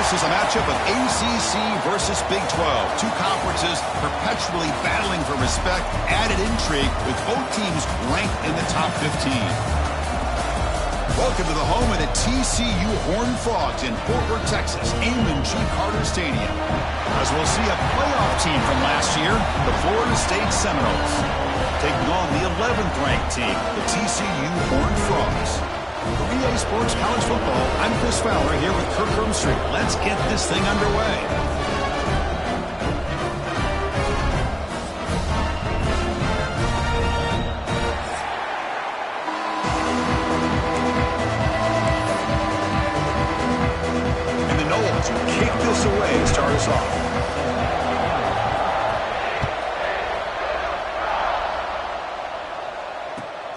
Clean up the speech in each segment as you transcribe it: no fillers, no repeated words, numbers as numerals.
This is a matchup of ACC versus Big 12. Two conferences perpetually battling for respect. Added intrigue with both teams ranked in the top 15. Welcome to the home of the TCU Horned Frogs in Fort Worth, Texas, Amon G. Carter Stadium. As we'll see a playoff team from last year, the Florida State Seminoles, taking on the 11th ranked team, the TCU Horned Frogs. For EA Sports College Football, I'm Chris Fowler here with Kirk Roomstreet. Let's get this thing underway. And the Noles will kick this away to start us off.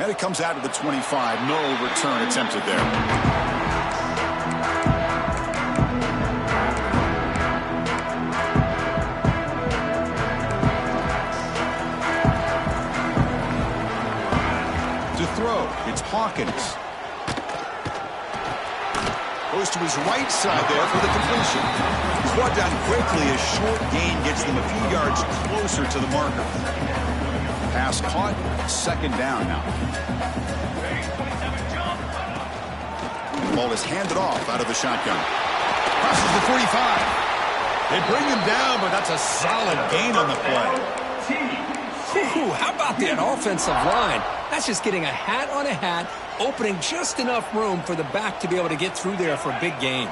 And it comes out to the 25. No return attempted there. To throw, it's Hawkins. Goes to his right side there for the completion. He's brought down quickly. A short gain gets them a few yards closer to the marker. Pass caught, second down now. The ball is handed off out of the shotgun. Crosses the 45. They bring him down, but that's a solid gain on the play. Ooh, how about that offensive line? That's just getting a hat on a hat, opening just enough room for the back to be able to get through there for a big gain.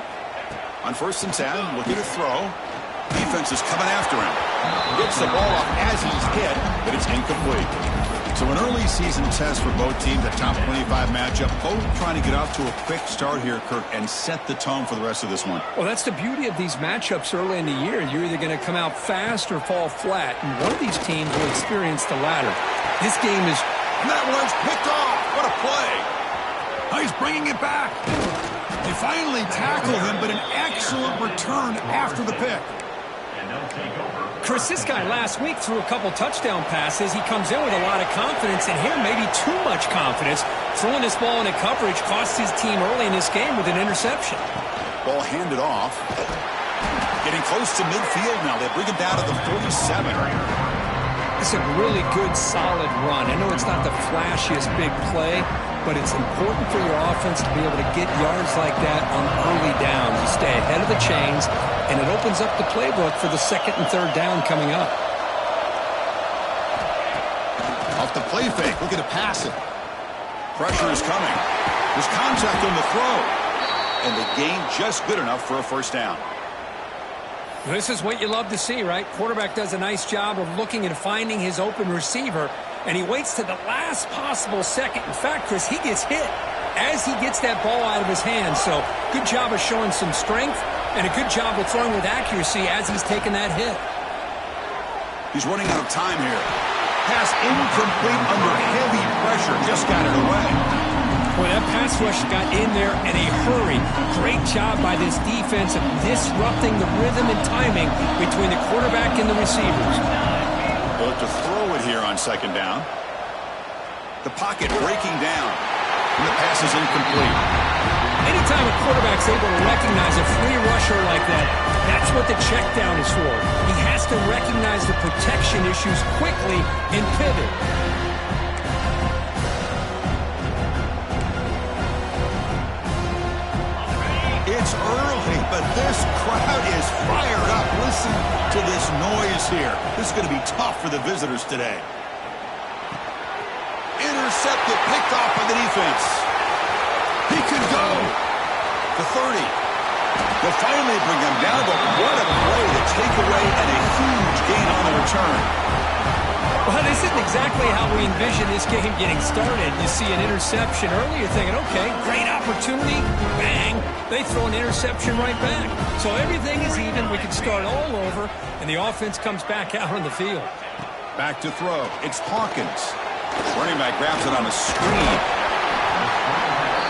On 1st and 10, looking to throw. Defense is coming after him. Gets the ball off as he's hit, but it's incomplete. So an early season test for both teams, a top 25 matchup. Both trying to get off to a quick start here, Kirk, and set the tone for the rest of this one. Well, that's the beauty of these matchups early in the year. You're either going to come out fast or fall flat, and one of these teams will experience the latter. This game is... And that one's picked off. What a play. Oh, he's bringing it back. They finally tackle him, but an excellent return after the pick. Chris, this guy last week threw a couple touchdown passes. He comes in with a lot of confidence, and here maybe too much confidence. Throwing this ball into coverage cost his team early in this game with an interception. Ball handed off. Getting close to midfield now. They bring him down to the 47. It's a really good, solid run. I know it's not the flashiest big play, but it's important for your offense to be able to get yards like that on early downs. You stay ahead of the chains, and it opens up the playbook for the 2nd and 3rd down coming up. Off the play fake, looking to pass it. Pressure is coming. There's contact on the throw. And the gain just good enough for a 1st down. This is what you love to see, right? Quarterback does a nice job of looking and finding his open receiver, and he waits to the last possible second. In fact, Chris, he gets hit as he gets that ball out of his hands. So good job of showing some strength and a good job of throwing with accuracy as he's taking that hit. He's running out of time here. Pass incomplete under heavy pressure. Just got it away. Boy, that pass rush got in there in a hurry. Great job by this defense of disrupting the rhythm and timing between the quarterback and the receivers. They'll have to throw it here on 2nd down. The pocket breaking down. And the pass is incomplete. Anytime a quarterback's able to recognize a free rusher like that, that's what the check down is for. He has to recognize the protection issues quickly and pivot. It's early, but this crowd is fired up. Listen to this noise here. This is going to be tough for the visitors today. Intercepted, picked off by the defense. He could go. The 30. They'll finally bring him down, but what a play, the takeaway, and a huge gain on the return. Well, this isn't exactly how we envision this game getting started. You see an interception early, you're thinking, okay, great opportunity, bang. They throw an interception right back. So everything is even. We can start all over, and the offense comes back out on the field. Back to throw. It's Hawkins. Running back grabs it on a screen.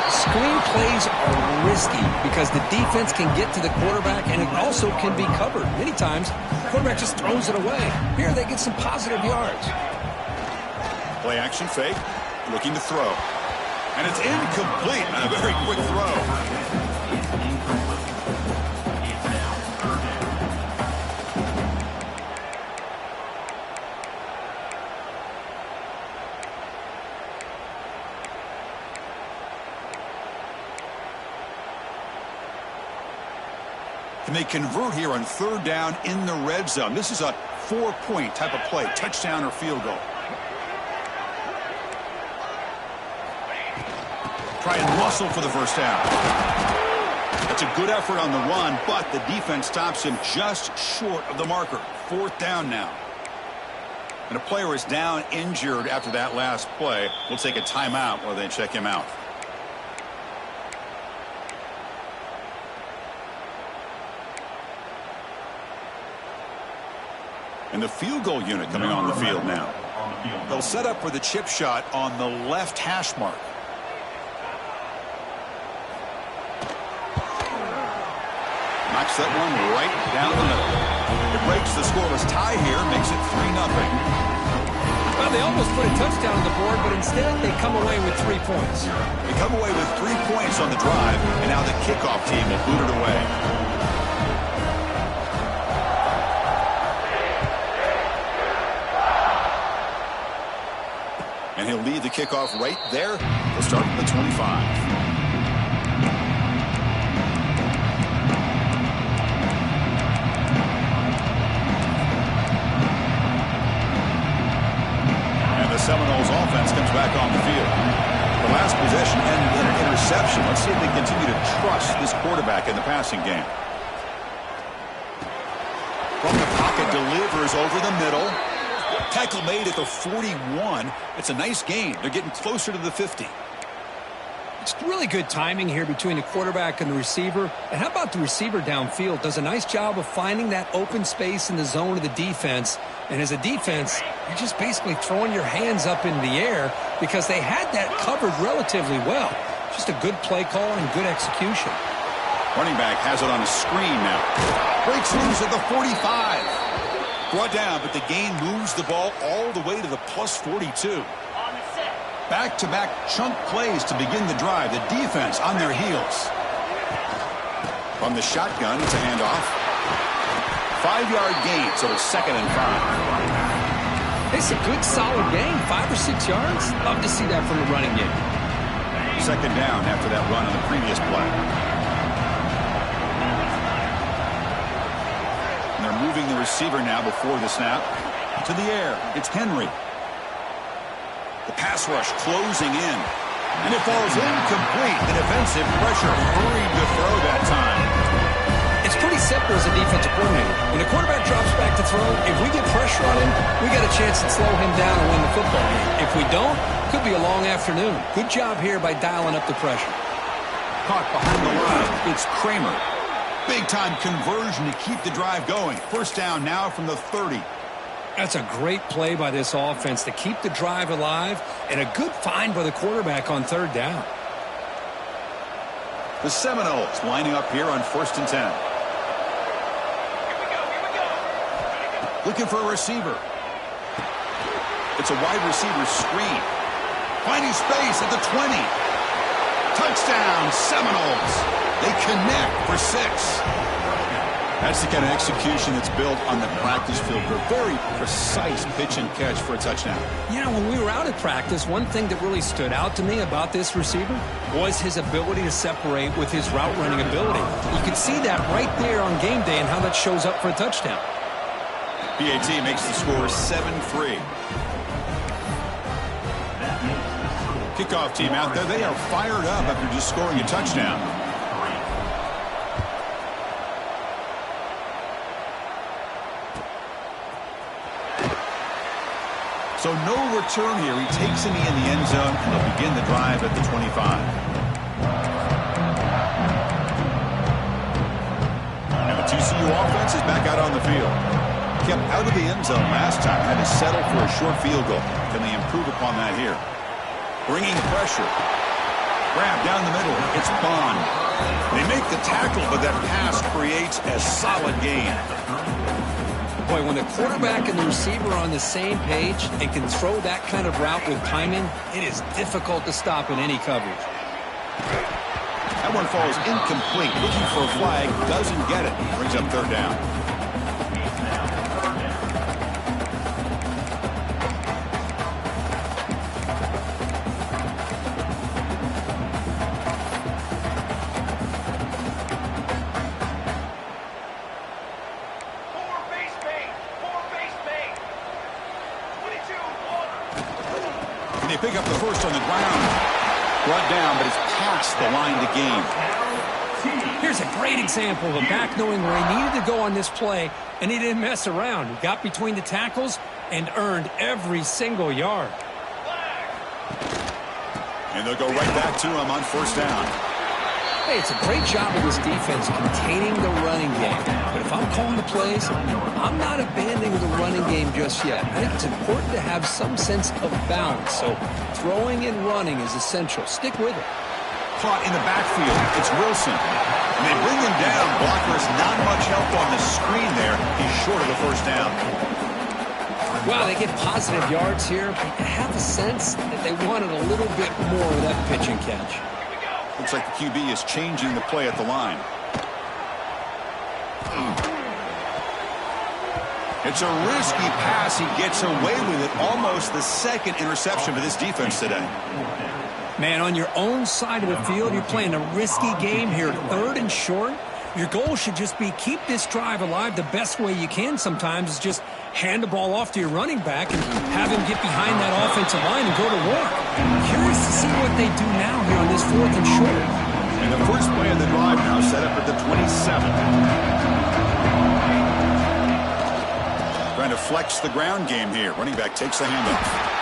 Screen plays are risky because the defense can get to the quarterback, and it also can be covered. Many times, the quarterback just throws it away. Here, they get some positive yards. Play action fake, looking to throw. And it's incomplete on a very quick throw. Can they convert here on third down in the red zone? This is a 4-point type of play, touchdown or field goal. Try and muscle for the first down. That's a good effort on the run, but the defense stops him just short of the marker. Fourth down now. And a player is down injured after that last play. We'll take a timeout while they check him out. And the field goal unit coming on the field now. They'll set up for the chip shot on the left hash mark. Knocks that one right down the middle. It breaks the scoreless tie here, makes it 3-0. Well, they almost put a touchdown on the board, but instead they come away with 3 points. They come away with 3 points on the drive, and now the kickoff team will boot it away. And he'll lead the kickoff right there. They'll start at the 25. Seminoles offense comes back on the field. The last possession ended in an interception. Let's see if they continue to trust this quarterback in the passing game. From the pocket, delivers over the middle. Tackle made at the 41. It's a nice gain. They're getting closer to the 50. It's really good timing here between the quarterback and the receiver. And how about the receiver downfield? Does a nice job of finding that open space in the zone of the defense. And as a defense, you're just basically throwing your hands up in the air because they had that covered relatively well. Just a good play call and good execution. Running back has it on a screen now. Breaks loose at the 45. Brought down, but the gain moves the ball all the way to the plus 42. Back-to-back chunk plays to begin the drive. The defense on their heels. From the shotgun, it's a handoff. 5-yard gain, so it's 2nd and 5. It's a good, solid gain. 5 or 6 yards. Love to see that from the running game. 2nd down after that run on the previous play. And they're moving the receiver now before the snap. To the air. It's Henry. The pass rush closing in. And it falls incomplete. The defensive pressure hurried to throw that time. It's pretty simple as a defensive coordinator. When the quarterback drops back to throw, if we get pressure on him, we got a chance to slow him down and win the football game. If we don't, it could be a long afternoon. Good job here by dialing up the pressure. Caught behind the line. It's Kramer. Big-time conversion to keep the drive going. First down now from the 30. That's a great play by this offense to keep the drive alive and a good find by the quarterback on 3rd down. The Seminoles lining up here on 1st and 10. Looking for a receiver. It's a wide receiver screen. Finding space at the 20. Touchdown, Seminoles. They connect for 6. That's the kind of execution that's built on the practice field. A very precise pitch and catch for a touchdown. You know, when we were out at practice, one thing that really stood out to me about this receiver was his ability to separate with his route running ability. You can see that right there on game day and how that shows up for a touchdown. PAT makes the score 7-3. Kickoff team out there. They are fired up after just scoring a touchdown. So no return here. He takes it in the end zone, and they'll begin the drive at the 25. And the TCU offense is back out on the field. Kept out of the end zone last time. Had to settle for a short field goal. Can they improve upon that here? Bringing pressure. Grab down the middle. It's Bond. They make the tackle, but that pass creates a solid gain. Boy, when the quarterback and the receiver are on the same page and can throw that kind of route with timing, it is difficult to stop in any coverage. That one falls incomplete. Looking for a flag, doesn't get it. Brings up 3rd down. And they pick up the first on the ground. Brought down, but it's past the line to gain. Here's a great example of a back knowing where he needed to go on this play, and he didn't mess around. He got between the tackles and earned every single yard. And they'll go right back to him on first down. Hey, it's a great job of this defense containing the running game. But if I'm calling the plays, I'm not abandoning the running game just yet. I think it's important to have some sense of balance. So throwing and running is essential. Stick with it. Caught in the backfield. It's Wilson. And they bring him down. Blocker has not much help on the screen there. He's short of the first down. Well, they get positive yards here, but I have a sense that they wanted a little bit more of that pitch and catch. Looks like the QB is changing the play at the line. It's a risky pass. He gets away with it. Almost the second interception for this defense today. Man, on your own side of the field, you're playing a risky game here. 3rd and short. Your goal should just be keep this drive alive the best way you can sometimes is just hand the ball off to your running back and have him get behind that offensive line and go to work. Curious to see what they do now here on this 4th and short. And the first play of the drive now set up at the 27. Trying to flex the ground game here. Running back takes the handoff.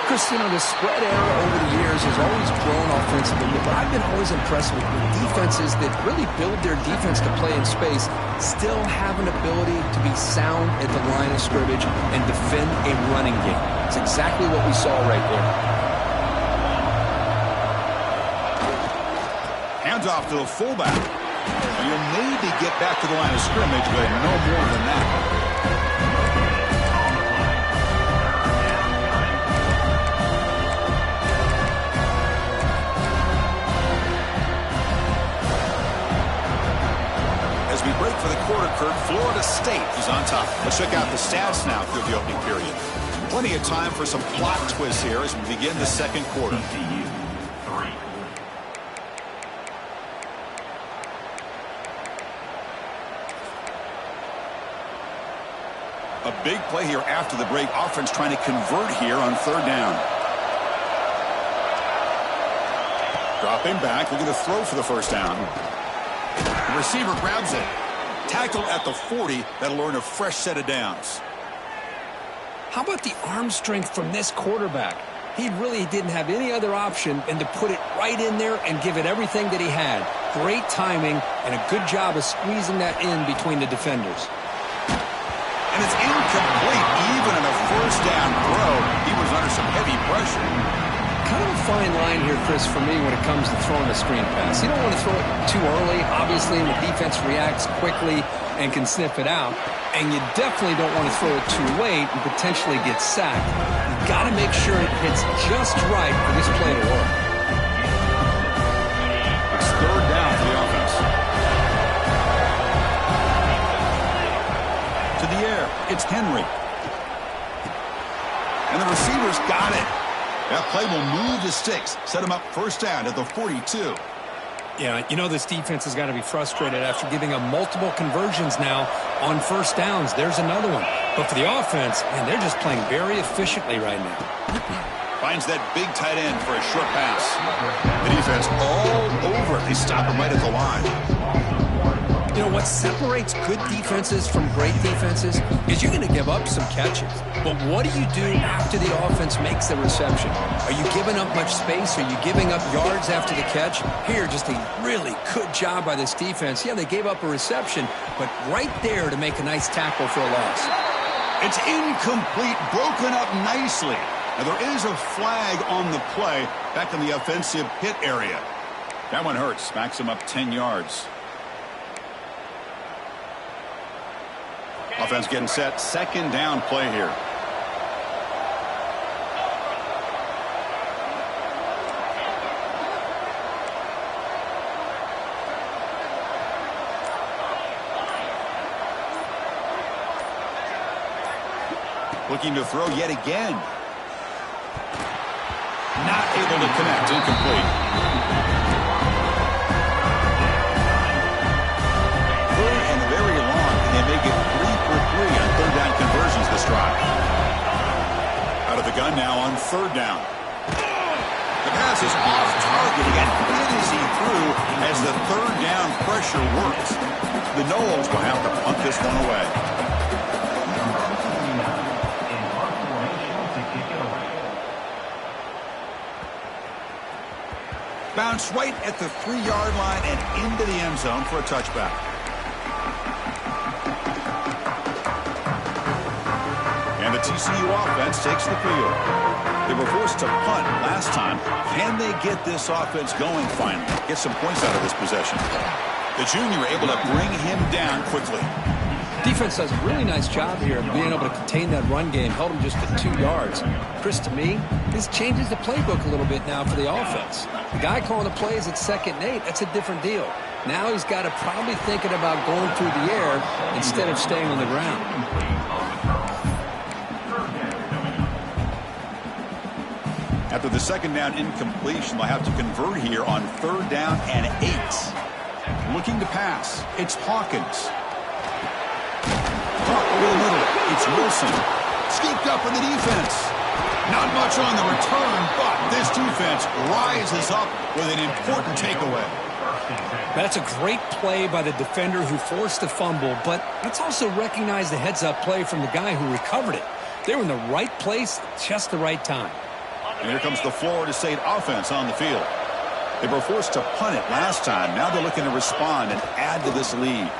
Chris, the spread era over the years has always grown offensively, but I've been always impressed with defenses that really build their defense to play in space, still have an ability to be sound at the line of scrimmage and defend a running game. It's exactly what we saw right there. Hands off to the fullback. You'll maybe get back to the line of scrimmage, but no more than that. As we break for the quarter, Kurt, Florida State is on top. Let's check out the stats now through the opening period. Plenty of time for some plot twists here as we begin the second quarter. A big play here after the break. Offense trying to convert here on 3rd down. Dropping back, looking to throw for the first down. The receiver grabs it. Tackle at the 40. That'll earn a fresh set of downs. How about the arm strength from this quarterback? He really didn't have any other option than to put it right in there and give it everything that he had. Great timing and a good job of squeezing that in between the defenders. And it's incomplete. Even in a first down throw, he was under some heavy pressure. Kind of a fine line here, Chris, for me when it comes to throwing a screen pass. You don't want to throw it too early, obviously, and the defense reacts quickly and can sniff it out. And you definitely don't want to throw it too late and potentially get sacked. You've got to make sure it hits just right for this play to work. It's 3rd down for the offense. To the air, it's Henry. And the receiver's got it. That play will move the sticks, set him up first down at the 42. Yeah, this defense has got to be frustrated after giving up multiple conversions now on first downs. There's another one. But for the offense, man, they're just playing very efficiently right now. Finds that big tight end for a short pass. The defense all over. They stop him right at the line. What separates good defenses from great defenses is you're going to give up some catches. But what do you do after the offense makes the reception? Are you giving up much space? Are you giving up yards after the catch? Here, just a really good job by this defense. Yeah, they gave up a reception, but right there to make a nice tackle for a loss. It's incomplete, broken up nicely. Now, there is a flag on the play back in the offensive pit area. That one hurts. Backs him up 10 yards. Offense getting set. 2nd down play here. Looking to throw yet again. Not able to connect. Incomplete. Third and very long, and they make it 3 for 3 on 3rd down conversions this drive. Out of the gun now on 3rd down. passes off target. He got hit as he threw as the third down pressure works. The Noles will have to punt this one away. Bounce right at the 3-yard line and into the end zone for a touchback. And the TCU offense takes the field. They were forced to punt last time. Can they get this offense going finally? Get some points out of this possession. The junior able to bring him down quickly. Defense does a really nice job here of being able to contain that run game. Held him just to 2 yards. Chris, to me, this changes the playbook a little bit now for the offense. The guy calling the plays at 2nd and 8, that's a different deal. Now he's got to probably thinking about going through the air instead of staying on the ground. After the 2nd down incompletion, they'll have to convert here on 3rd down and 8. Looking to pass. It's Hawkins. Caught over the middle. It's Wilson. Scooped up in the defense. Not much on the return, but this defense rises up with an important takeaway. That's a great play by the defender who forced the fumble, but let's also recognize the heads-up play from the guy who recovered it. They were in the right place at just the right time. And here comes the Florida State offense on the field. They were forced to punt it last time. Now they're looking to respond and add to this lead.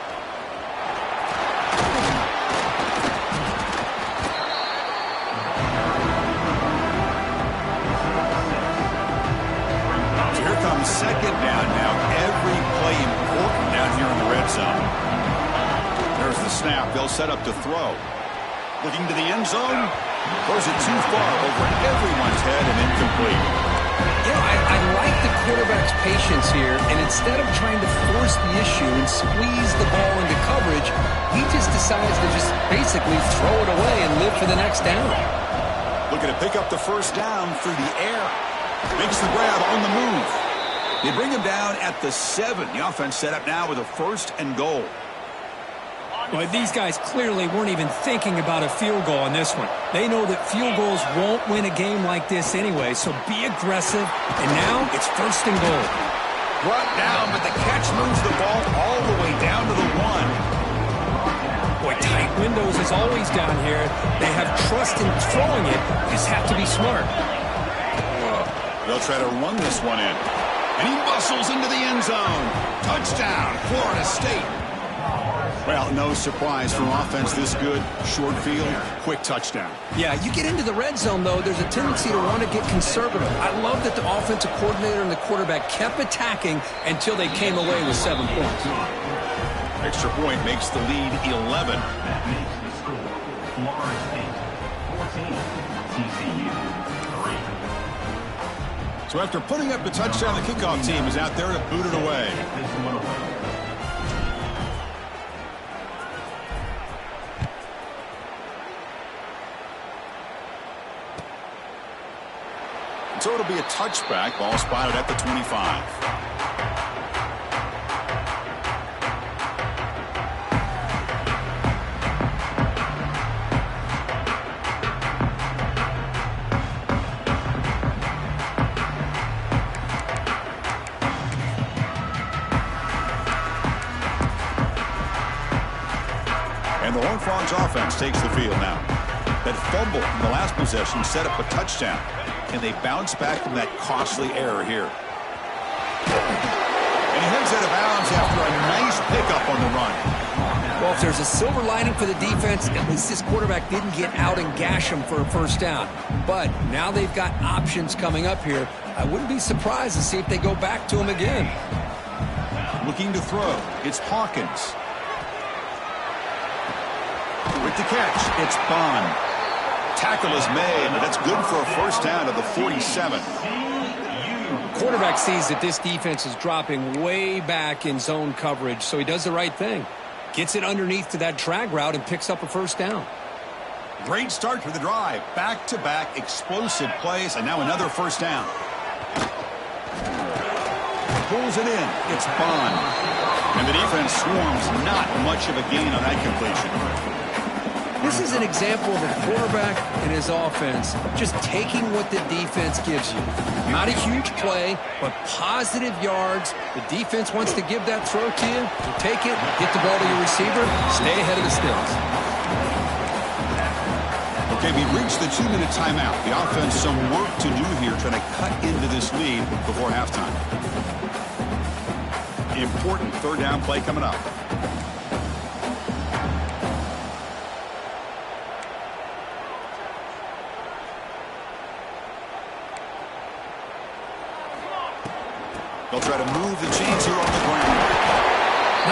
So here comes 2nd down now. Every play important down here in the red zone. There's the snap. They'll set up to throw. Looking to the end zone. Throws it too far over everyone's head and incomplete. You know, I like the quarterback's patience here, and instead of trying to force the issue and squeeze the ball into coverage, he just decides to just basically throw it away and live for the next down. Looking to pick up the 1st down through the air. Makes the grab on the move. They bring him down at the 7. The offense set up now with a 1st and goal. Well, these guys clearly weren't even thinking about a field goal on this one. They know that field goals won't win a game like this anyway, so be aggressive. And now it's 1st and goal. Brought down, but the catch moves the ball all the way down to the 1. Boy, tight windows as always down here. They have trust in throwing it. Just have to be smart. They'll try to run this one in. And he bustles into the end zone. Touchdown, Florida State. Well, no surprise from offense this good. Short field, quick touchdown. Yeah, you get into the red zone, though, there's a tendency to want to get conservative. I love that the offensive coordinator and the quarterback kept attacking until they came away with 7 points. Extra point makes the lead 11. So after putting up the touchdown, the kickoff team is out there to boot it away. So it'll be a touchback. Ball spotted at the 25. And the Horned Frogs offense takes the field now. That fumble in the last possession set up a touchdown. And they bounce back from that costly error here. And he heads out of bounds after a nice pickup on the run. Well, if there's a silver lining for the defense, at least this quarterback didn't get out and gash him for a 1st down. But now they've got options coming up here. I wouldn't be surprised to see if they go back to him again. Looking to throw. It's Hawkins. With the catch, it's Bond. Tackle is made, but that's good for a 1st down to the 47. Quarterback sees that this defense is dropping way back in zone coverage, so he does the right thing. Gets it underneath to that drag route and picks up a 1st down. Great start to the drive. Back-to-back explosive plays, and now another 1st down. Pulls it in. It's Bond. And the defense swarms not much of a gain on that completion. This is an example of a quarterback and his offense just taking what the defense gives you. Not a huge play, but positive yards. The defense wants to give that throw to you. You take it, get the ball to your receiver, stay ahead of the stills. Okay, we've reached the 2-minute timeout. The offense, some work to do here, trying to cut into this lead before halftime. Important third down play coming up. They'll try to move the chains here on the ground.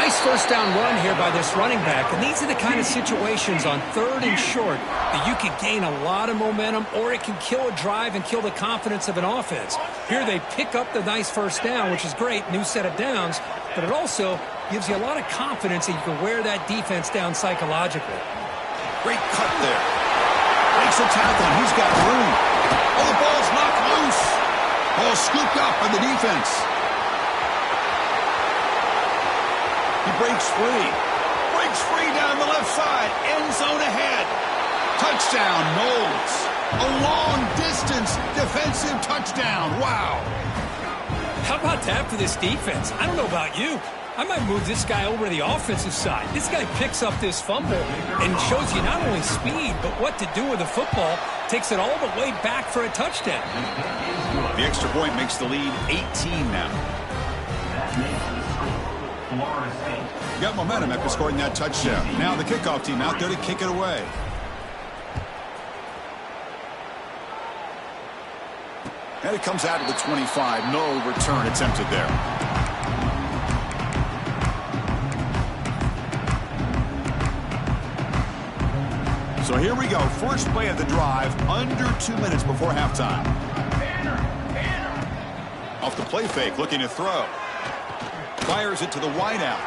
Nice first down run here by this running back. And these are the kind of situations on 3rd and short that you can gain a lot of momentum, or it can kill a drive and kill the confidence of an offense. Here they pick up the nice first down, which is great, new set of downs, but it also gives you a lot of confidence that you can wear that defense down psychologically. Great cut there. Makes a tackle. He's got room. Oh, the ball's knocked loose. Ball scooped up by the defense. He breaks free. Breaks free down the left side. End zone ahead. Touchdown, Knowles. A long-distance defensive touchdown. Wow. How about that for this defense? I don't know about you. I might move this guy over to the offensive side. This guy picks up this fumble and shows you not only speed, but what to do with the football. Takes it all the way back for a touchdown. The extra point makes the lead 18 now. You got momentum after scoring that touchdown. Now the kickoff team out there to kick it away. And it comes out to the 25. No return attempted there. So here we go. First play of the drive, under 2 minutes before halftime. Off the play fake, looking to throw. Fires it to the wideout.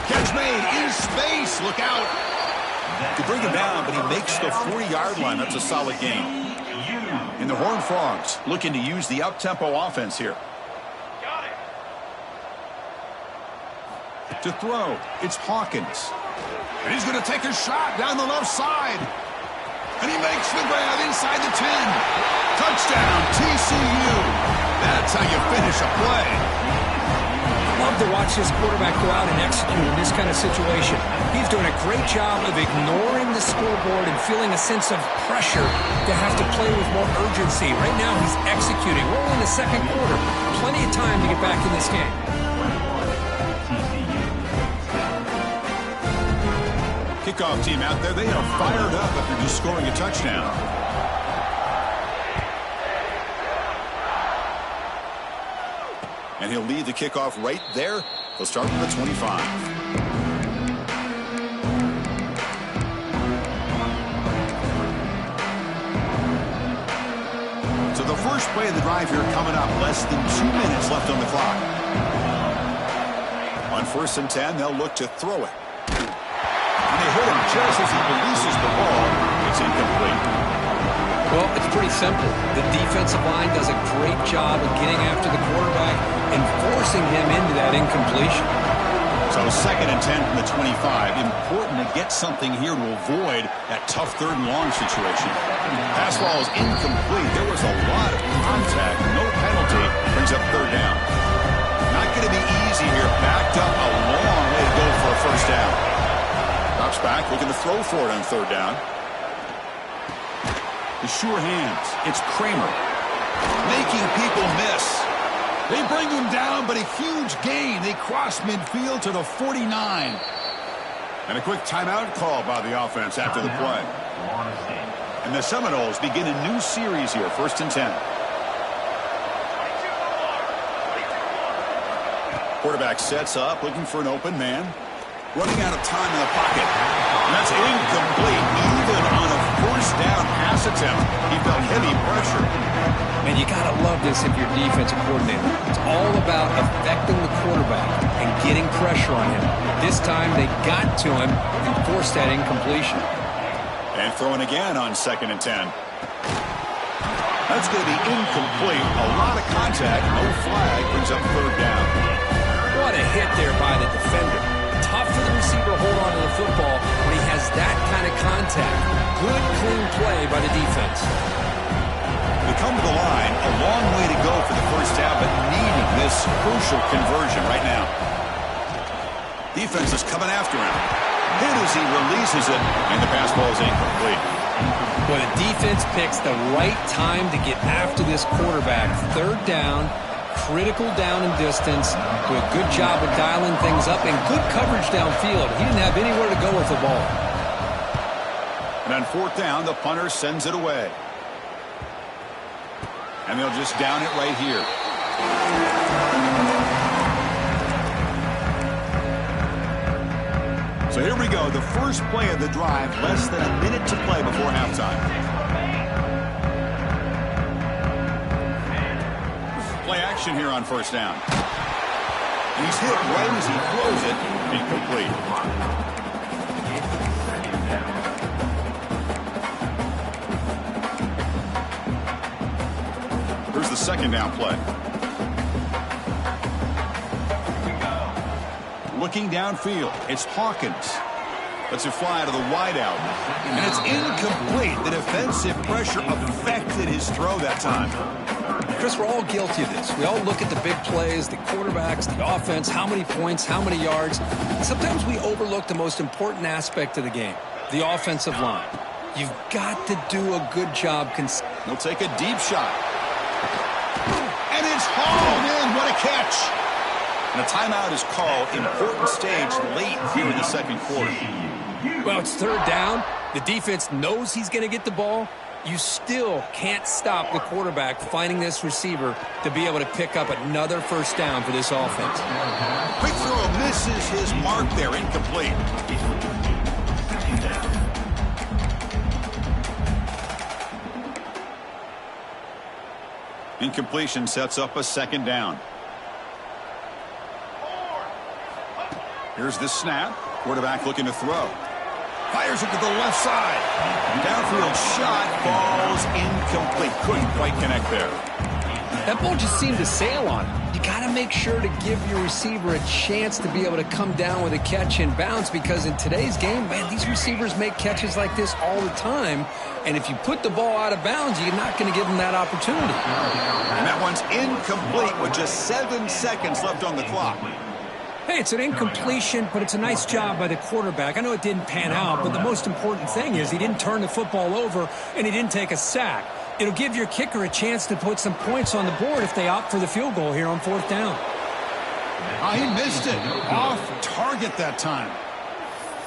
Catch made in space. Look out. To bring him down, but he makes the 40-yard line. That's a solid gain. And the Horned Frogs looking to use the up-tempo offense here. To throw, it's Hawkins. And he's going to take a shot down the left side. And he makes the grab inside the 10. Touchdown, TCU. That's how you finish a play. Love to watch this quarterback go out and execute in this kind of situation. He's doing a great job of ignoring the scoreboard and feeling a sense of pressure to have to play with more urgency. Right now, he's executing. We're only in the second quarter. Plenty of time to get back in this game. Kickoff team out there, they are fired up after just scoring a touchdown. And he'll lead the kickoff right there. He'll start from the 25. So the first play of the drive here coming up. Less than 2 minutes left on the clock. On 1st and 10, they'll look to throw it. And they hit him just as he releases the ball. It's incomplete. Well, it's pretty simple. The defensive line does a great job of getting after the quarterback and forcing him into that incompletion. So 2nd and 10 from the 25. Important to get something here to avoid that tough 3rd and long situation. Pass ball is incomplete. There was a lot of contact. No penalty. Brings up 3rd down. Not going to be easy here. Backed up a long way to go for a 1st down. Drops back, looking to throw for it on 3rd down. The sure hands. It's Kramer. Making people miss. They bring him down, but a huge gain. They cross midfield to the 49. And a quick timeout call by the offense after the play. And the Seminoles begin a new series here, 1st and 10. Quarterback sets up, looking for an open man. Running out of time in the pocket. And that's incomplete. Even on a 1st down pass attempt, he felt heavy pressure. And you got to love this if you're defensive coordinator. It's all about affecting the quarterback and getting pressure on him. This time they got to him and forced that incompletion. And throwing again on 2nd and 10. That's going to be incomplete. A lot of contact. No flag. Brings up 3rd down. What a hit there by the defender. Tough for the receiver to hold on to the football when he has that kind of contact. good, clean play by the defense. They come to the line, a long way to go for the first down, but needing this crucial conversion right now. Defense is coming after him. Hit as he releases it, and the pass ball is incomplete. Well, the defense picks the right time to get after this quarterback. Third down, critical down and distance. Do a good job of dialing things up and good coverage downfield. He didn't have anywhere to go with the ball. And on fourth down, the punter sends it away. And they'll just down it right here. So here we go, the first play of the drive, less than a minute to play before halftime. Play action here on first down. And he's hit right as he throws it, incomplete. Here's the second down play. Looking downfield, it's Hawkins. Lets it fly to the wideout. And it's incomplete. The defensive pressure affected his throw that time. Chris, we're all guilty of this. We all look at the big plays, the quarterbacks, the offense, how many points, how many yards. Sometimes we overlook the most important aspect of the game, the offensive line. You've got to do a good job. He'll take a deep shot. And it's hauled in. What a catch. And a timeout is called. Important stage late here in the second quarter. Well, it's third down. The defense knows he's going to get the ball. You still can't stop the quarterback finding this receiver to be able to pick up another first down for this offense. Quick throw misses his mark there. Incomplete. Incompletion sets up a second down. Here's the snap. Quarterback looking to throw. Fires it to the left side. Downfield shot. Falls incomplete. Couldn't quite connect there. That ball just seemed to sail on him. You got to make sure to give your receiver a chance to be able to come down with a catch and bounce, because in today's game, man, these receivers make catches like this all the time. And if you put the ball out of bounds, you're not going to give them that opportunity. And that one's incomplete with just 7 seconds left on the clock. Hey, it's an incompletion, but it's a nice job by the quarterback. I know it didn't pan out, but the most important thing is he didn't turn the football over and he didn't take a sack. It'll give your kicker a chance to put some points on the board if they opt for the field goal here on fourth down. Oh, he missed it. Off target that time.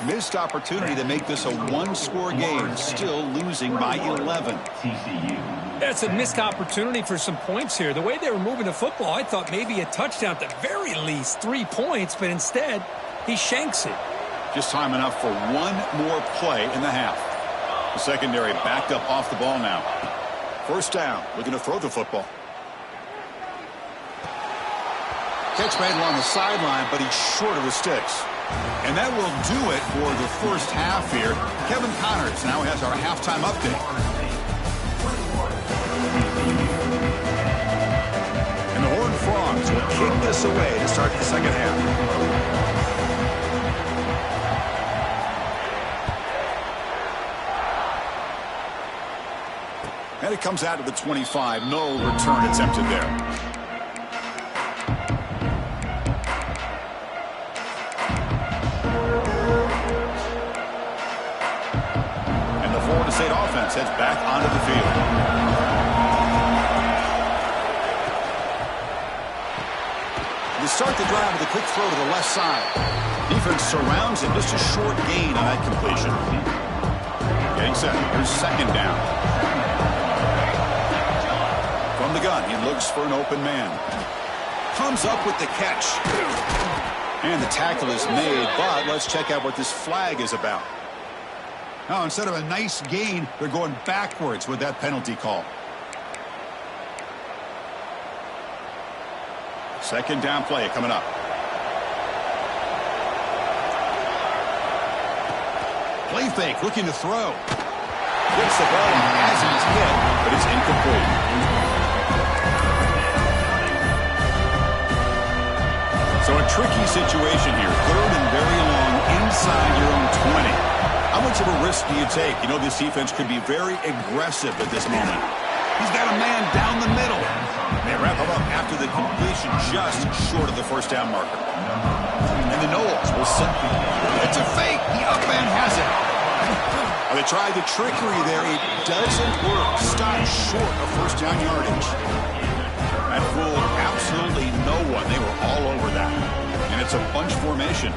Missed opportunity to make this a one-score game, still losing by 11. TCU. That's a missed opportunity for some points here. The way they were moving the football, I thought maybe a touchdown, at the very least 3 points, but instead he shanks it. Just time enough for one more play in the half. The secondary backed up off the ball now. First down, looking to throw the football. Catch made along the sideline, but he's short of the sticks. And that will do it for the first half here. Kevin Connors now has our halftime update. And the Horned Frogs will kick this away to start the second half. And it comes out of the 25. No return attempted there. And the Florida State offense heads back onto the field. They start the drive with a quick throw to the left side. Defense surrounds him. Just a short gain on that completion. Getting set. Here's second down. From the gun, he looks for an open man. Comes up with the catch. And the tackle is made, but let's check out what this flag is about. Now, instead of a nice gain, they're going backwards with that penalty call. Second down play coming up. Play fake, looking to throw. Gets the ball as he's hit, but it's incomplete. So a tricky situation here. Third and very long inside your own 20. How much of a risk do you take? You know, this defense could be very aggressive at this moment. He's got a man down the middle. They wrap him up after the completion just short of the first down marker. And the Knowles will send. It's a fake. The up end has it. They tried the trickery there. It doesn't work. Stopped short of first down yardage. That fooled absolutely no one. They were all over that. And it's a bunch formation.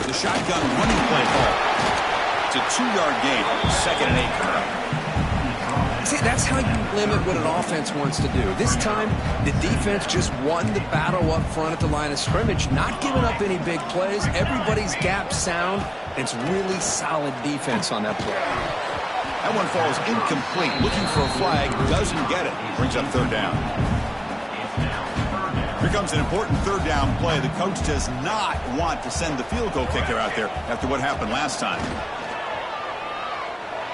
The shotgun running play call. It's a 2-yard gain. 2nd and 8 coming up. See, that's how you limit what an offense wants to do. This time, the defense just won the battle up front at the line of scrimmage, not giving up any big plays. Everybody's gap sound. It's really solid defense on that play. That one falls incomplete. Looking for a flag, doesn't get it. Brings up 3rd down. Here comes an important 3rd down play. The coach does not want to send the field goal kicker out there after what happened last time.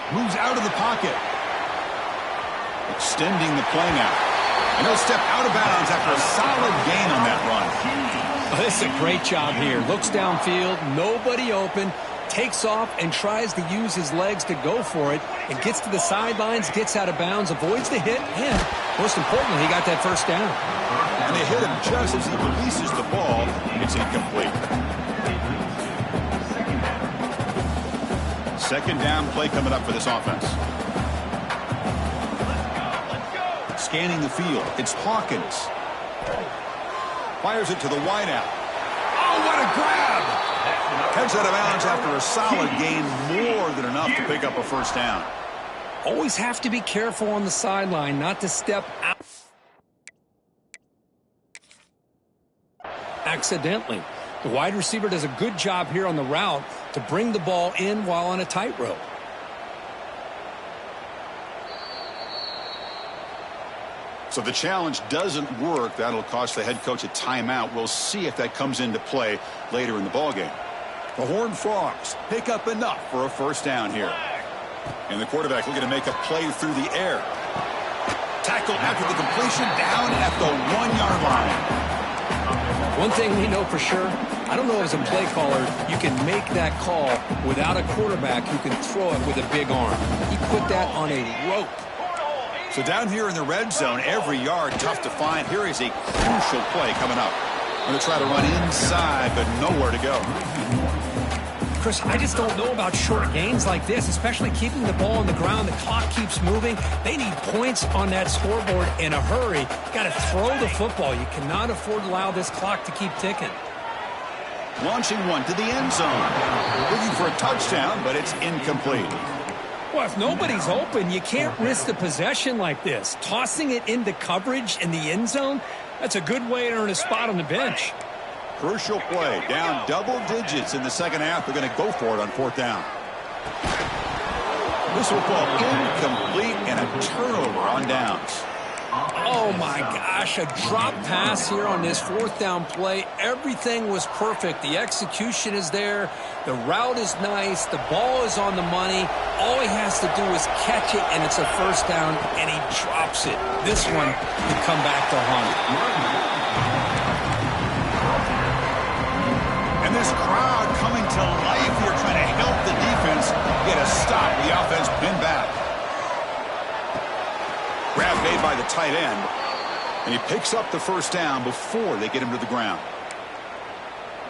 Moves out of the pocket. Extending the play now. And he'll step out of bounds after a solid gain on that run. Oh, this is a great job here. Looks downfield, nobody open, takes off and tries to use his legs to go for it, and gets to the sidelines, gets out of bounds, avoids the hit, and most importantly, he got that first down. And they hit him just as he releases the ball. It's incomplete. 2nd down play coming up for this offense. Scanning the field. It's Hawkins. Fires it to the wideout. Oh, what a grab! Heads out of bounds after a solid gain, more than enough to pick up a first down. Always have to be careful on the sideline not to step out accidentally. The wide receiver does a good job here on the route to bring the ball in while on a tightrope. So the challenge doesn't work. That'll cost the head coach a timeout. We'll see if that comes into play later in the ballgame. The Horned Frogs pick up enough for a first down here. And the quarterback looking to make a play through the air. Tackle after the completion, down at the 1-yard line. One thing we know for sure, I don't know as a play caller, you can make that call without a quarterback who can throw it with a big arm. He put that on a rope. So down here in the red zone, every yard tough to find. Here is a crucial play coming up. Going to try to run inside, but nowhere to go. Chris, I just don't know about short gains like this, especially keeping the ball on the ground. The clock keeps moving. They need points on that scoreboard in a hurry. Got to throw the football. You cannot afford to allow this clock to keep ticking. Launching one to the end zone. Looking for a touchdown, but it's incomplete. Well, if nobody's open, you can't risk the possession like this. Tossing it into coverage in the end zone, that's a good way to earn a spot on the bench. Crucial play. Down double digits in the second half. They're going to go for it on 4th down. This will fall incomplete and a turnover on downs. Oh, my gosh, a drop pass here on this 4th down play. Everything was perfect. The execution is there. The route is nice. The ball is on the money. All he has to do is catch it, and it's a first down, and he drops it. This one can come back to haunt. And this crowd coming to life here, trying to help the defense get a stop. The offense pinned back. Grab made by the tight end, and he picks up the first down before they get him to the ground.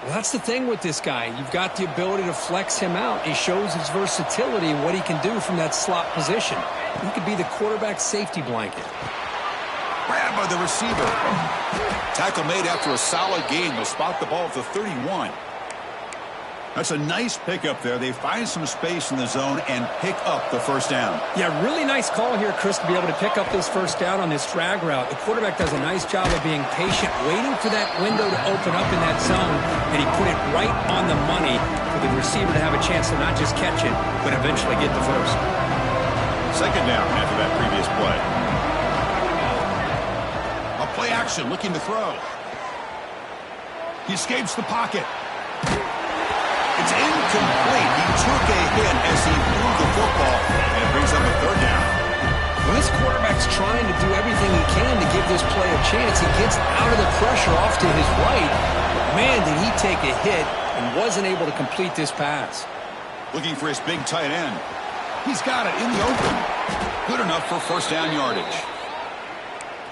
Well, that's the thing with this guy. You've got the ability to flex him out. He shows his versatility and what he can do from that slot position. He could be the quarterback safety blanket. Grabbed by the receiver. Tackle made after a solid gain. Will spot the ball at the 31. That's a nice pickup there. They find some space in the zone and pick up the first down. Yeah, really nice call here, Chris, to be able to pick up this first down on this drag route. The quarterback does a nice job of being patient, waiting for that window to open up in that zone, and he put it right on the money for the receiver to have a chance to not just catch it, but eventually get the first. 2nd down after that previous play. A play action, looking to throw. He escapes the pocket. It's incomplete. He took a hit as he threw the football, and it brings up a 3rd down. When this quarterback's trying to do everything he can to give this play a chance, he gets out of the pressure off to his right. But man, did he take a hit and wasn't able to complete this pass. Looking for his big tight end. He's got it in the open. Good enough for first down yardage.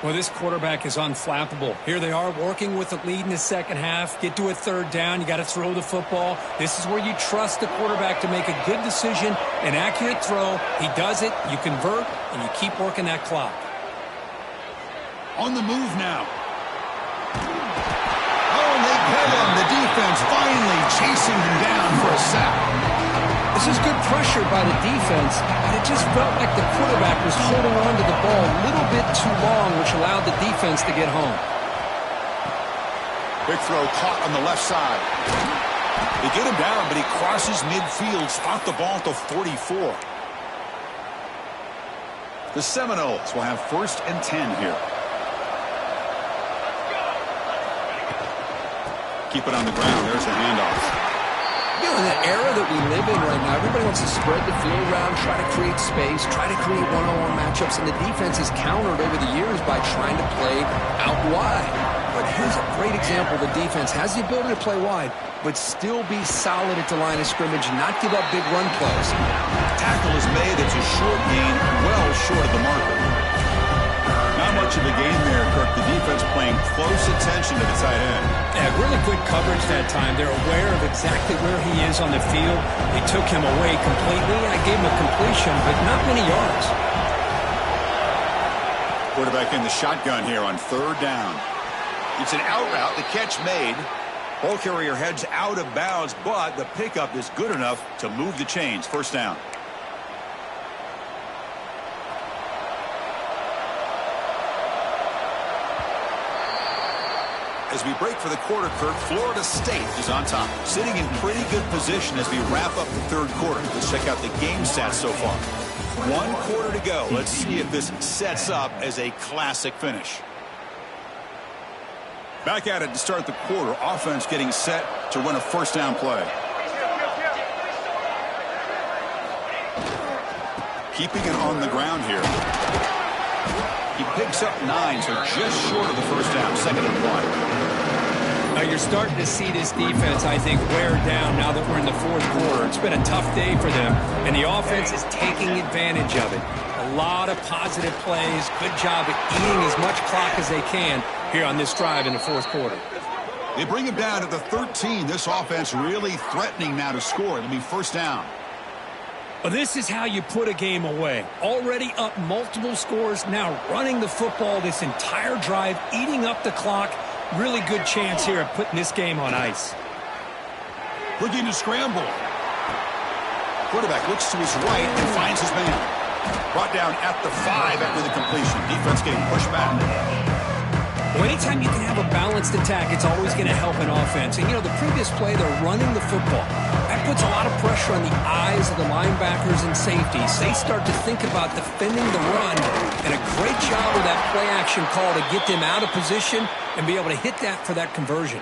Well, this quarterback is unflappable. Here they are working with the lead in the second half. Get to a third down. You got to throw the football. This is where you trust the quarterback to make a good decision, an accurate throw. He does it, you convert, and you keep working that clock. On the move now. Oh, and they get him. The defense finally chasing him down for a sack. This is good pressure by the defense, but it just felt like the quarterback was holding on to the ball a little bit too long, which allowed the defense to get home. Big throw caught on the left side. They get him down, but he crosses midfield, spot the ball to 44. The Seminoles will have 1st and 10 here. Keep it on the ground. There's the handoff. You know, in the era that we live in right now, everybody wants to spread the field around, try to create space, try to create one-on-one matchups, and the defense has countered over the years by trying to play out wide. But here's a great example. The defense has the ability to play wide, but still be solid at the line of scrimmage, not give up big run plays. Tackle is made. It's a short gain, well short of the marker. Not much of a game there, Kirk. The defense paying close attention to the tight end. Yeah, really good coverage that time. They're aware of exactly where he is on the field. They took him away completely. I gave him a completion, but not many yards. Quarterback in the shotgun here on 3rd down. It's an out route. The catch made. Ball carrier heads out of bounds, but the pickup is good enough to move the chains. 1st down. As we break for the quarter, Kirk, Florida State is on top, sitting in pretty good position as we wrap up the 3rd quarter. Let's check out the game stats so far. 1 quarter to go. Let's see if this sets up as a classic finish. Back at it to start the quarter. Offense getting set to run a 1st down play. Keeping it on the ground here. He picks up 9, so just short of the 1st down. 2nd and 1. Now you're starting to see this defense, I think, wear down now that we're in the 4th quarter. It's been a tough day for them, and the offense is taking advantage of it. A lot of positive plays. Good job at eating as much clock as they can here on this drive in the 4th quarter. They bring him down to the 13. This offense really threatening now to score. It'll be 1st down. Well, this is how you put a game away. Already up multiple scores, now running the football this entire drive, eating up the clock. Really good chance here of putting this game on ice. Looking to scramble. Quarterback looks to his right and finds his man. Brought down at the 5 after the completion. Defense getting pushed back. Well, anytime you can have a balanced attack, it's always going to help an offense. And, you know, the previous play, they're running the football. That puts a lot of pressure on the eyes of the linebackers and safeties. They start to think about defending the run, and a great job with that play-action call to get them out of position and be able to hit that for that conversion.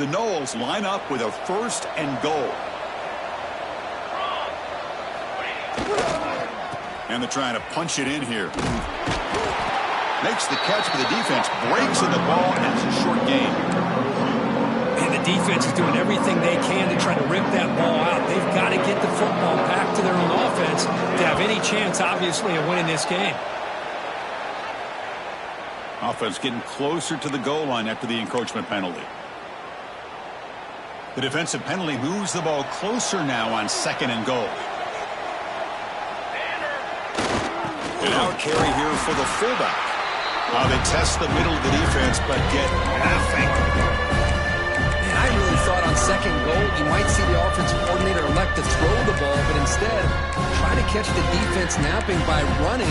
The Noles line up with a 1st and goal. And they're trying to punch it in here. Makes the catch, but the defense breaks in the ball, and it's a short gain. And the defense is doing everything they can to try to rip that ball out. They've got to get the football back to their own offense to have any chance, obviously, of winning this game. Offense getting closer to the goal line after the encroachment penalty. The defensive penalty moves the ball closer now on 2nd and goal. An out carry here for the fullback. They test the middle of the defense, but get nothing. Man, I really thought on 2nd goal you might see the offensive coordinator elect to throw the ball, but instead try to catch the defense napping by running.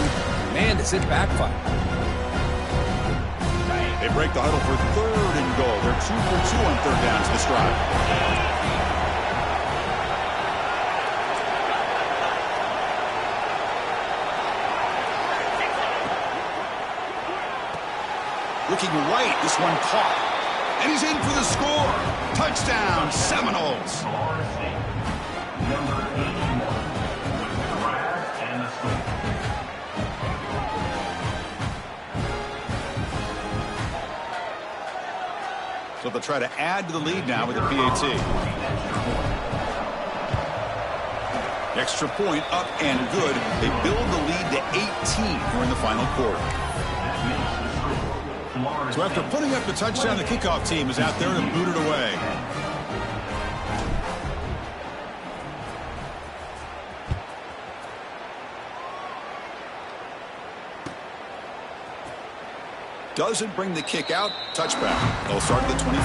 Man, does it backfire. They break the huddle for 3rd and goal. They're 2 for 2 on 3rd downs this drive. Looking right, this one caught. And he's in for the score. Touchdown, Seminoles. So So they'll try to add to the lead now with a PAT. Extra point up and good. They build the lead to 18 here in the final quarter. So after putting up the touchdown, the kickoff team is out there to boot it away. Doesn't bring the kick out. Touchback. They'll start at the 25.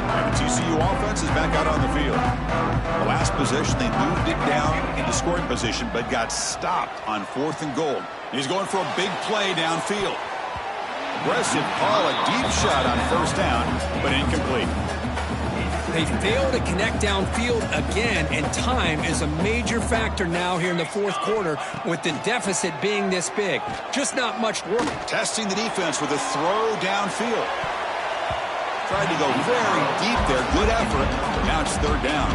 And the TCU offense is back out on the field. The last possession, they moved it down into scoring position, but got stopped on 4th and goal. He's going for a big play downfield. Aggressive call, a deep shot on 1st down, but incomplete. They fail to connect downfield again, and time is a major factor now here in the 4th quarter with the deficit being this big. Just not much work. Testing the defense with a throw downfield. Tried to go very deep there. Good effort. Now it's 3rd down.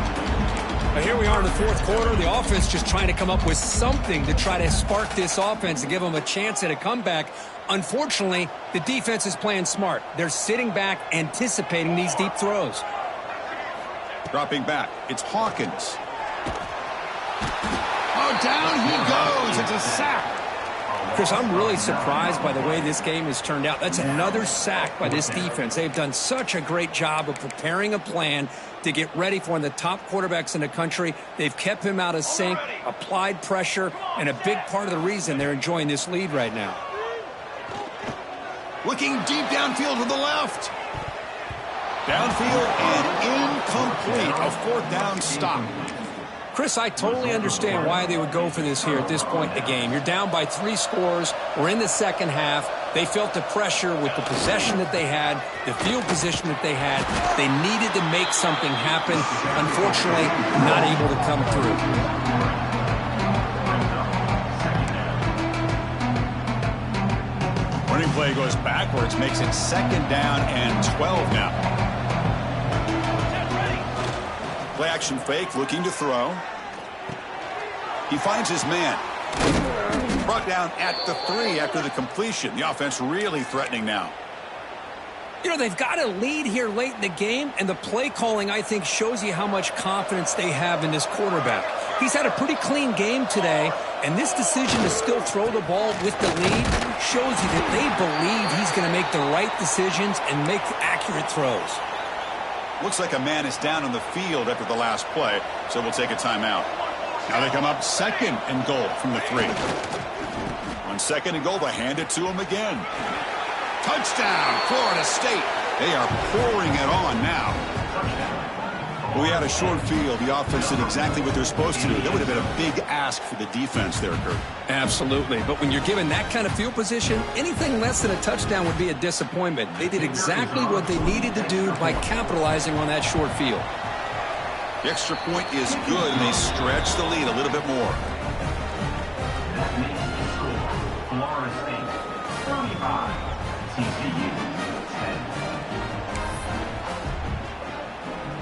Now here we are in the 4th quarter. The offense just trying to come up with something to try to spark this offense and give them a chance at a comeback. Unfortunately, the defense is playing smart. They're sitting back, anticipating these deep throws. Dropping back, it's Hawkins. Oh, down he goes. It's a sack. Chris, I'm really surprised by the way this game has turned out. That's another sack by this defense. They've done such a great job of preparing a plan to get ready for one of the top quarterbacks in the country. They've kept him out of sync, applied pressure, and a big part of the reason they're enjoying this lead right now. Looking deep downfield to the left. Downfield and incomplete. A 4th down stop. Chris, I totally understand why they would go for this here at this point in the game. You're down by 3 scores. We're in the 2nd half. They felt the pressure with the possession that they had, the field position that they had. They needed to make something happen. Unfortunately, not able to come through. Running play goes backwards, makes it 2nd down and 12 now. Play action fake, looking to throw. He finds his man. Brought down at the 3 after the completion. The offense really threatening now. You know, they've got a lead here late in the game, and the play calling, I think, shows you how much confidence they have in this quarterback. He's had a pretty clean game today, and this decision to still throw the ball with the lead shows you that they believe he's going to make the right decisions and make accurate throws. Looks like a man is down on the field after the last play, so we'll take a timeout. Now they come up 2nd and goal from the 3. On 2nd and goal, they hand it to him again. Touchdown, Florida State. They are pouring it on now. We had a short field. The offense did exactly what they're supposed to do. That would have been a big ask for the defense there, Kurt. Absolutely. But when you're given that kind of field position, anything less than a touchdown would be a disappointment. They did exactly what they needed to do by capitalizing on that short field. The extra point is good, and they stretch the lead a little bit more. Florida State, 35, TCU, 10.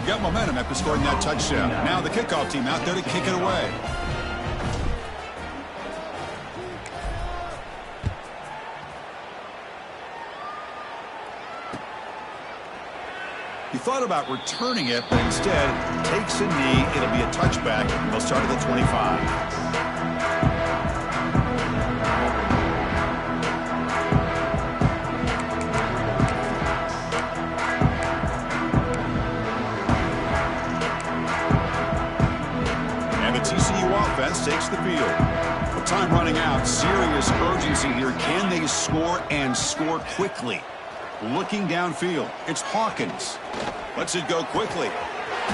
Got momentum after scoring that touchdown. Now the kickoff team out there to kick it away. He thought about returning it, but instead takes a knee. It'll be a touchback. They'll start at the 25. Offense takes the field. With time running out, serious urgency here. Can they score and score quickly? Looking downfield, it's Hawkins. Lets it go quickly.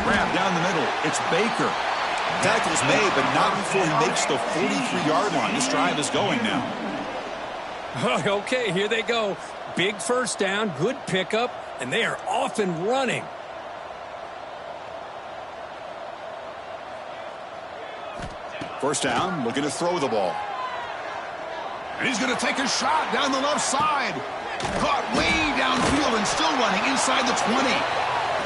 Grab down the middle, it's Baker. Tackle's made, but not before he makes the 43-yard line. This drive is going now. Okay, here they go. Big 1st down, good pickup, and they are off and running. First down, looking to throw the ball. And he's going to take a shot down the left side. Caught way downfield and still running inside the 20.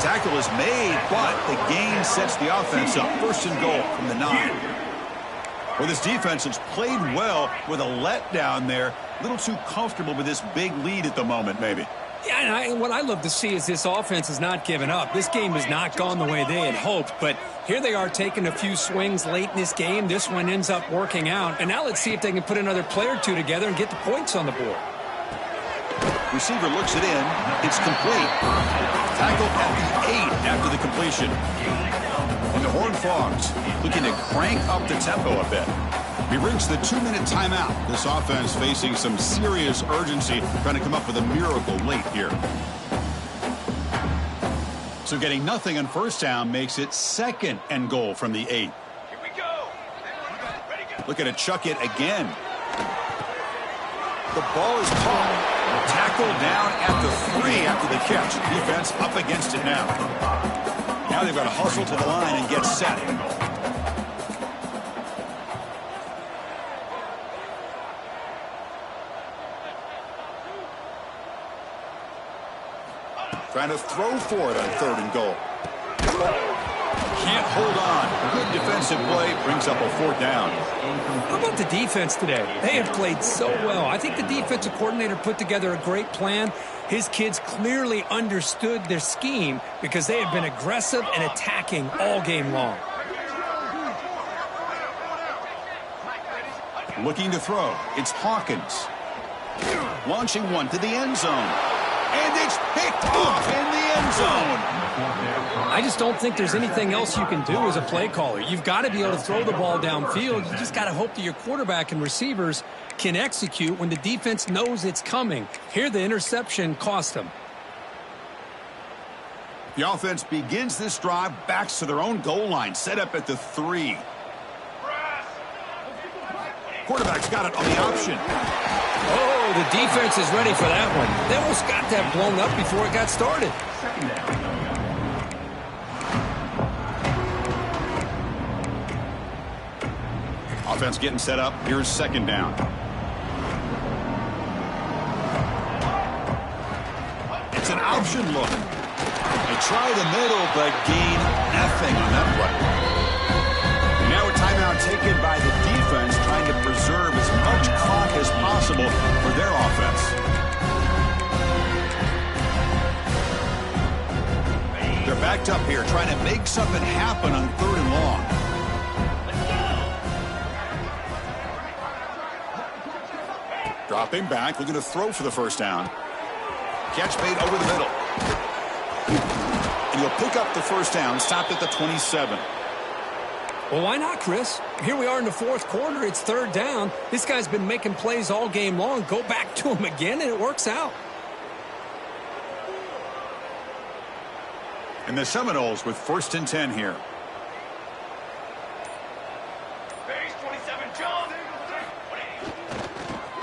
Tackle is made, but the gain sets the offense up. 1st and goal from the 9. Well, this defense has played well with a letdown there. A little too comfortable with this big lead at the moment, maybe. Yeah, and what I love to see is this offense has not given up. This game has not gone the way they had hoped, but here they are taking a few swings late in this game. This one ends up working out, and now let's see if they can put another play or two together and get the points on the board. Receiver looks it in. It's complete. Tackle at the 8 after the completion. And the Horned Frogs looking to crank up the tempo a bit. We reached the 2-minute timeout. This offense facing some serious urgency, trying to come up with a miracle late here. So getting nothing on first down makes it 2nd and goal from the 8. Here we go. Looking to chuck it again. The ball is caught. Tackle down at the 3 after the catch. Defense up against it now. Now they've got to hustle to the line and get set. Trying to throw for it on 3rd and goal. Can't hold on. Good defensive play brings up a 4th down. How about the defense today? They have played so well. I think the defensive coordinator put together a great plan. His kids clearly understood their scheme because they have been aggressive and attacking all game long. Looking to throw. It's Hawkins. Launching one to the end zone. And it's picked off in the end zone. I just don't think there's anything else you can do as a play caller. You've got to be able to throw the ball downfield. You just got to hope that your quarterback and receivers can execute when the defense knows it's coming. Here, the interception cost them. The offense begins this drive, backs to their own goal line, set up at the 3. Quarterback's got it on the option. Oh, the defense is ready for that one. They almost got that blown up before it got started. Offense getting set up. Here's 2nd down. It's an option look. They try the middle, but gain nothing on that play. Now a timeout taken by the defense, trying to preserve as much clock as possible for their offense. They're backed up here, trying to make something happen on 3rd and long. Dropping back, looking to throw for the 1st down. Catch made over the middle. And he'll pick up the 1st down, stopped at the 27. Well, why not, Chris? Here we are in the 4th quarter. It's 3rd down. This guy's been making plays all game long. Go back to him again, and it works out. And the Seminoles with 1st and 10 here. Base 27, John.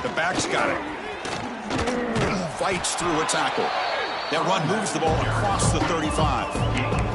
The back's got it. Fights through a tackle. That run moves the ball across the 35.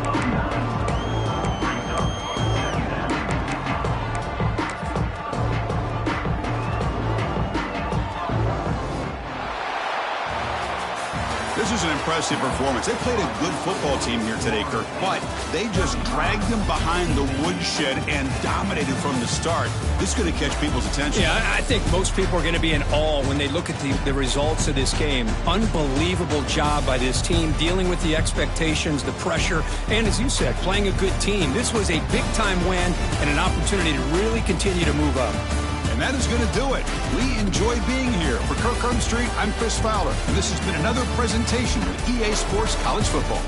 This is an impressive performance. They played a good football team here today, Kirk, but they just dragged them behind the woodshed and dominated from the start. This is going to catch people's attention. Yeah, I think most people are going to be in awe when they look at the results of this game. Unbelievable job by this team, dealing with the expectations, the pressure, and as you said, playing a good team. This was a big-time win and an opportunity to really continue to move up. And that is going to do it. We enjoy being here. For Kirk Street, I'm Chris Fowler, and this has been another presentation of EA Sports College Football.